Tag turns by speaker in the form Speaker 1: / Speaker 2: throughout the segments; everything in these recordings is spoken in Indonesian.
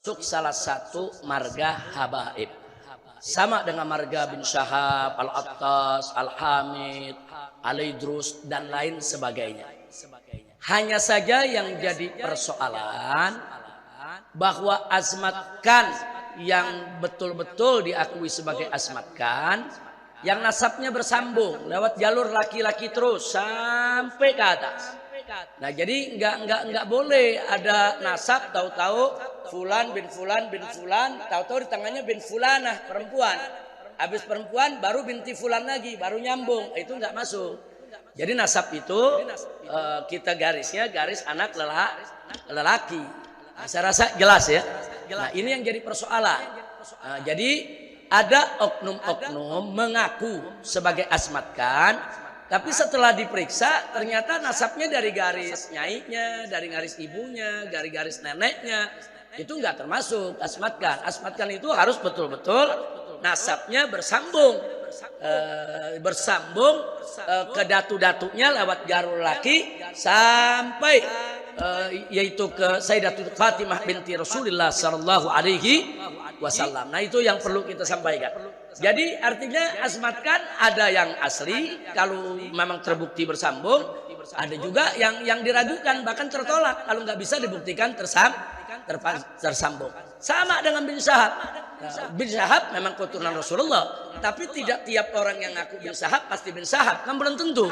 Speaker 1: termasuk salah satu marga habaib. Sama dengan marga bin Syahab, Al-Attas, Al-Hamid, Al-Idrus, dan lain sebagainya. Hanya saja yang jadi persoalan bahwa Azmat Khan yang betul-betul diakui sebagai Azmat Khan, yang nasabnya bersambung lewat jalur laki-laki terus sampai ke atas. Nah, jadi nggak boleh ada nasab tahu-tahu Fulan bin Fulan bin Fulan, tahu-tahu di tangannya bin Fulanah perempuan. Habis perempuan baru binti Fulan lagi, baru nyambung. Itu nggak masuk. Jadi nasab itu kita garisnya garis anak lelaki. Nah, saya rasa jelas ya. Nah, ini yang jadi persoalan. Nah, jadi ada oknum-oknum mengaku sebagai Azmat Khan, tapi setelah diperiksa ternyata nasabnya dari garis nyainya, dari garis ibunya, dari garis neneknya. Itu nggak termasuk Azmat Khan. Azmat Khan itu harus betul-betul nasabnya bersambung ke datu-datunya lewat jalur laki sampai yaitu ke Sayyidatul Fatimah binti Rasulullah sallallahu alaihi wasallam. Nah, itu yang perlu kita sampaikan. Jadi artinya Azmat Khan ada yang asli kalau memang terbukti bersambung, ada juga yang diragukan bahkan tertolak kalau nggak bisa dibuktikan tersambung. Sama dengan bin Syahab. Bin Syahab memang keturunan Rasulullah, tapi tidak tiap orang yang ngaku bin Syahab pasti bin Syahab, kan belum tentu.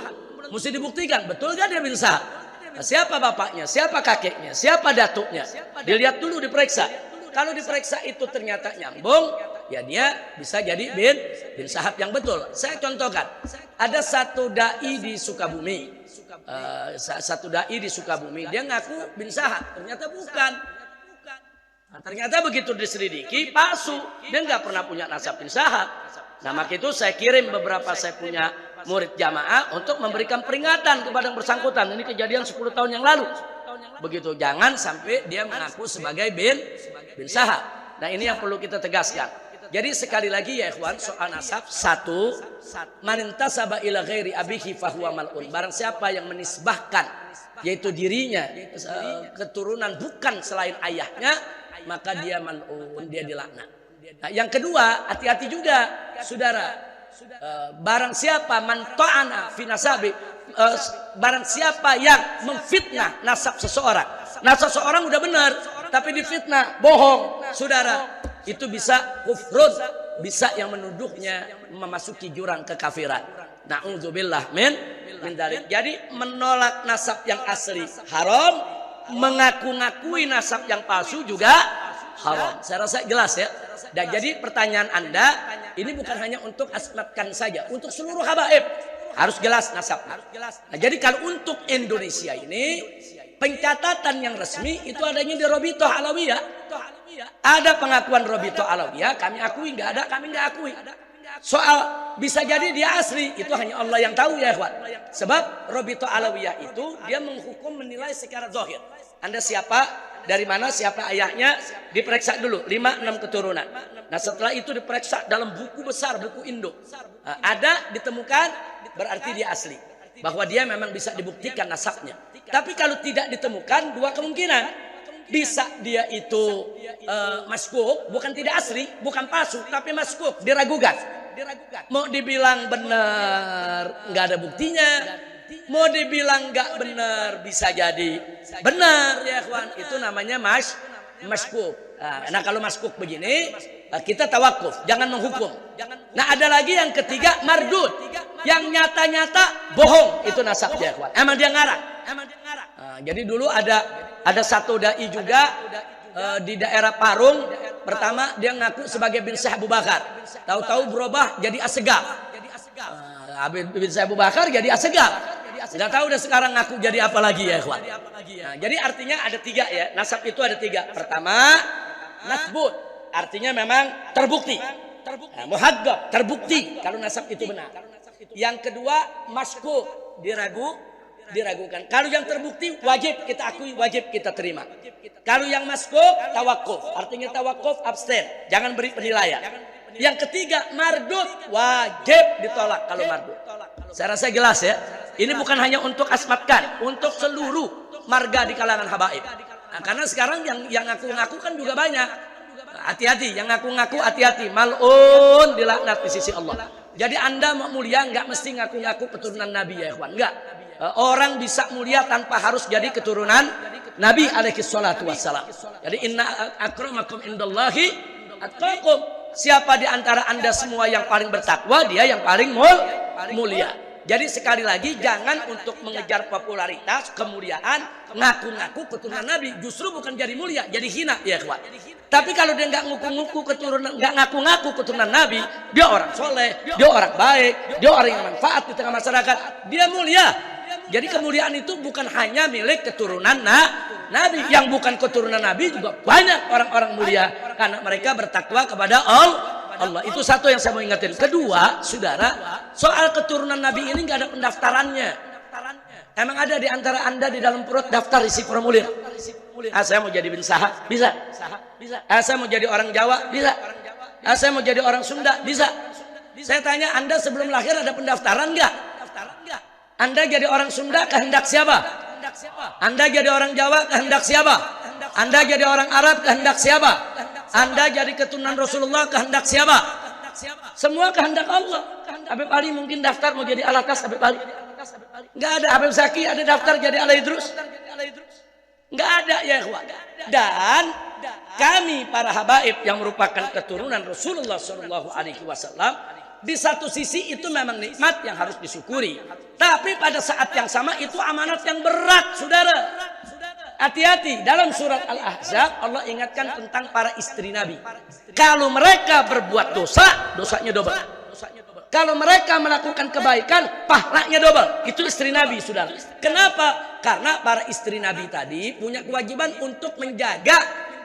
Speaker 1: Mesti dibuktikan betul gak dia bin Syahab. Nah, siapa bapaknya, siapa kakeknya, siapa datuknya, dilihat dulu, diperiksa. Kalau diperiksa itu ternyata nyambung, ya dia bisa jadi bin Syahab yang betul. Saya contohkan, ada satu dai di Sukabumi, dia ngaku bin Syahab, ternyata bukan. Nah, ternyata begitu diselidiki palsu, dia nggak pernah punya nasab bin Syahab. Nah, maka itu saya kirim beberapa saya punya murid jamaah untuk memberikan peringatan kepada yang bersangkutan. Ini kejadian 10 tahun yang lalu. Begitu, jangan sampai dia mengaku sebagai bin Syahab. Nah, ini yang perlu kita tegaskan. Jadi sekali lagi ya ikhwan, soal nasab, satu, man intasaba ila ghairi abihi fahuwa mal'un. Barang siapa yang menisbahkan yaitu dirinya keturunan bukan selain ayahnya, maka dia mal'un, dia dilaknat. Nah, yang kedua, hati-hati juga saudara. Barang siapa man ta'ana fi nasabi, barang siapa yang memfitnah nasab seseorang. Nasab seseorang udah benar tapi difitnah, bohong, saudara. Itu bisa kufrun, bisa yang menuduhnya memasuki jurang kekafiran. Na'udzubillah min dzalik. Jadi menolak nasab yang asli haram, mengaku-ngakui nasab yang palsu juga haram. Saya rasa jelas ya. Dan jadi pertanyaan Anda ini bukan hanya untuk Azmat Khan saja, untuk seluruh habaib harus jelas nasab. Nah, jadi kalau untuk Indonesia ini pencatatan yang resmi itu adanya di Robitoh Alawiyah. Ada pengakuan Robitoh Alawiyah, kami akui, nggak ada, kami nggak akui. Soal bisa jadi dia asli, itu hanya Allah yang tahu ya ikhwan. Sebab Robitoh Alawiyah itu dia menghukum menilai secara zahir. Anda siapa, dari mana, siapa ayahnya, diperiksa dulu 5-6 keturunan. Nah, setelah itu diperiksa dalam buku besar, buku induk. Nah, ada ditemukan berarti dia asli, bahwa dia memang bisa dibuktikan nasabnya. Tapi kalau tidak ditemukan, dua kemungkinan. Bisa dia itu maskuk, bukan tidak asli, bukan palsu, tapi maskuk, diragukan. Mau dibilang benar, nggak ada buktinya. Mau dibilang nggak benar, bisa jadi benar ya kawan. Itu namanya maskuk. Nah, kalau maskuk begini, kita tawakuf, jangan menghukum. Nah, ada lagi yang ketiga, mardud, yang nyata-nyata bohong, itu nasabnya kawan. Emang dia ngarang. Jadi dulu ada satu dai juga di daerah Parung. Pertama dia ngaku sebagai bin Syekh Abu Bakar, tahu-tahu berubah jadi Assegaf. Bin Syekh Abu Bakar jadi Assegaf. Nggak tahu udah sekarang ngaku jadi apa lagi ya ikhwan. Nah, jadi artinya ada tiga ya, nasab itu ada tiga. Pertama, nasbut, artinya memang terbukti. Muhaggab, terbukti kalau nasab itu benar. Yang kedua, maskuk, diragukan. Kalau yang terbukti wajib kita akui, wajib kita terima. Kalau yang maskuk, tawakuf, artinya tawakuf, abstain, jangan beri penilaian. Yang ketiga, mardud, wajib ditolak kalau mardud. Saya rasa jelas ya. Ini bukan hanya untuk Azmat Khan, untuk seluruh marga di kalangan habaib. Nah, karena sekarang yang ngaku-ngaku kan juga banyak. Hati-hati, yang ngaku-ngaku hati-hati. Mal'un, dilaknat di sisi Allah. Jadi Anda mau mulia nggak mesti ngaku-ngaku keturunan Nabi ya ikhwan. Enggak. Orang bisa mulia tanpa harus jadi keturunan Nabi alaihi salatu wassalam. Jadi inna akramakum indallahi atqakum. Siapa di antara Anda semua yang paling bertakwa, dia yang paling mulia. Jadi sekali lagi jangan untuk mengejar popularitas, kemuliaan, ngaku-ngaku keturunan Nabi. Justru bukan jadi mulia, jadi hina ya ikhwan. Tapi kalau dia nggak ngaku-ngaku keturunan Nabi, dia orang soleh, dia orang baik, dia orang yang manfaat di tengah masyarakat, dia mulia. Jadi kemuliaan itu bukan hanya milik keturunan Nabi. Yang bukan keturunan Nabi juga banyak orang-orang mulia karena mereka bertakwa kepada Allah. Itu satu yang saya mau ingatin. Kedua, saudara, soal keturunan Nabi ini nggak ada pendaftarannya. Emang ada di antara Anda di dalam perut daftar isi formulir? Saya mau jadi bin Sahak, bisa. Saya mau jadi orang Jawa, bisa. Saya mau jadi orang Sunda, bisa. Saya tanya, Anda sebelum lahir ada pendaftaran nggak? Anda jadi orang Sunda kehendak siapa? Anda jadi orang Jawa kehendak siapa? Anda jadi orang Arab kehendak siapa? Anda jadi keturunan Rasulullah kehendak siapa? Semua kehendak Allah. Habib Ali mungkin daftar mau jadi Alatas Habib Ali. Enggak ada. Habib Zaki ada daftar jadi Ala Idrus. Enggak ada ya ikhwan. Dan kami para habaib yang merupakan keturunan Rasulullah SAW, di satu sisi itu memang nikmat yang harus disyukuri. Tapi pada saat yang sama itu amanat yang berat, saudara. Hati-hati, dalam surat Al-Ahzab Allah ingatkan tentang para istri Nabi. Kalau mereka berbuat dosa, dosanya double. Kalau mereka melakukan kebaikan, pahalanya double. Itu istri Nabi, saudara. Kenapa? Karena para istri Nabi tadi punya kewajiban untuk menjaga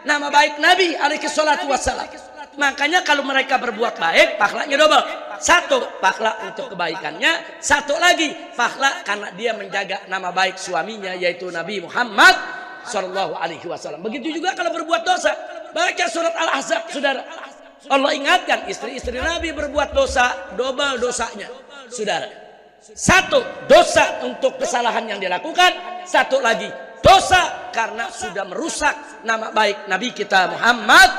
Speaker 1: nama baik Nabi alaihi salatu wassalam. Makanya kalau mereka berbuat baik, pahalanya double. Satu, pahala untuk kebaikannya. Satu lagi, pahala karena dia menjaga nama baik suaminya, yaitu Nabi Muhammad Sallallahu Alaihi Wasallam. Begitu juga kalau berbuat dosa. Baca surat Al-Ahzab, saudara. Allah ingatkan, istri-istri Nabi berbuat dosa, double dosanya, saudara. Satu, dosa untuk kesalahan yang dilakukan. Satu lagi, dosa karena sudah merusak nama baik Nabi kita Muhammad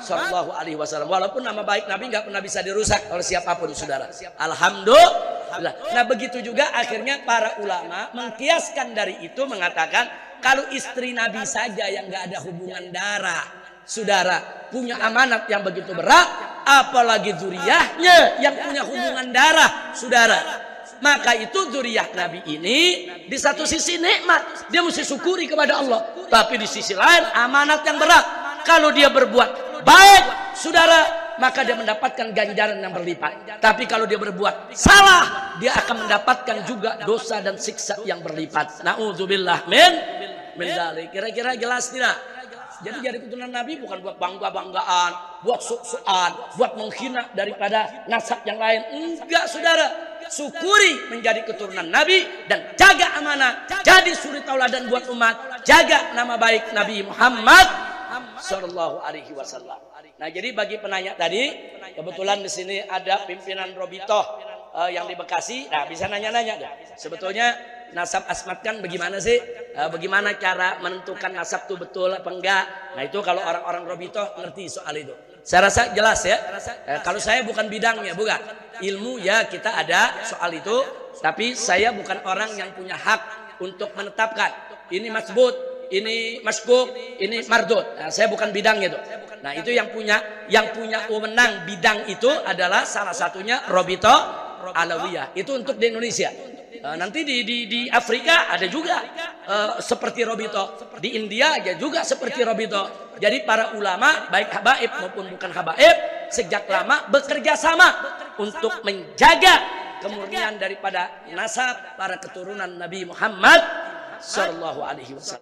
Speaker 1: Sallallahu Alaihi Wasallam. Walaupun nama baik Nabi nggak pernah bisa dirusak oleh siapapun, saudara. Alhamdulillah. Nah begitu juga akhirnya para ulama mengkiaskan dari itu, mengatakan kalau istri Nabi saja yang nggak ada hubungan darah, saudara, punya amanat yang begitu berat, apalagi dzurriyyahnya yang punya hubungan darah, saudara. Maka itu dzurriyyah Nabi ini di satu sisi nikmat, dia mesti syukuri kepada Allah. Tapi di sisi lain amanat yang berat. Kalau dia berbuat baik, saudara, maka dia mendapatkan ganjaran yang berlipat. Tapi kalau dia berbuat salah, dia akan mendapatkan juga dosa dan siksa yang berlipat. Na'udzubillah min dzalik. Kira-kira jelas tidak? Jadi keturunan Nabi bukan buat bangga-banggaan, buat sok-sokan, buat menghina daripada nasab yang lain. Enggak, saudara. Syukuri menjadi keturunan Nabi dan jaga amanah, jadi suri tauladan buat umat, jaga nama baik Nabi Muhammad Sallallahu Alaihi Wasallam. Nah, jadi bagi penanya tadi, kebetulan di sini ada pimpinan Robitoh yang di Bekasi. Nah, bisa nanya-nanya deh. Sebetulnya nasab asmat kan bagaimana sih? Bagaimana cara menentukan nasab itu betul apa enggak? Nah, itu kalau orang-orang Robitoh ngerti soal itu. Saya rasa jelas ya. Kalau saya bukan bidangnya, bukan. Ilmu ya kita ada soal itu, tapi saya bukan orang yang punya hak untuk menetapkan ini masbut, ini maskuk, ini mardud. Nah, saya bukan bidangnya itu. Nah, itu yang punya wewenang bidang itu adalah salah satunya Robito Alawiyah. Itu untuk di Indonesia. Nanti di Afrika ada juga seperti Robito. Di India aja juga seperti Robito. Jadi para ulama baik habaib maupun bukan habaib sejak lama bekerja sama untuk menjaga kemurnian daripada nasab para keturunan Nabi Muhammad Sallallahu Alaihi Wasallam.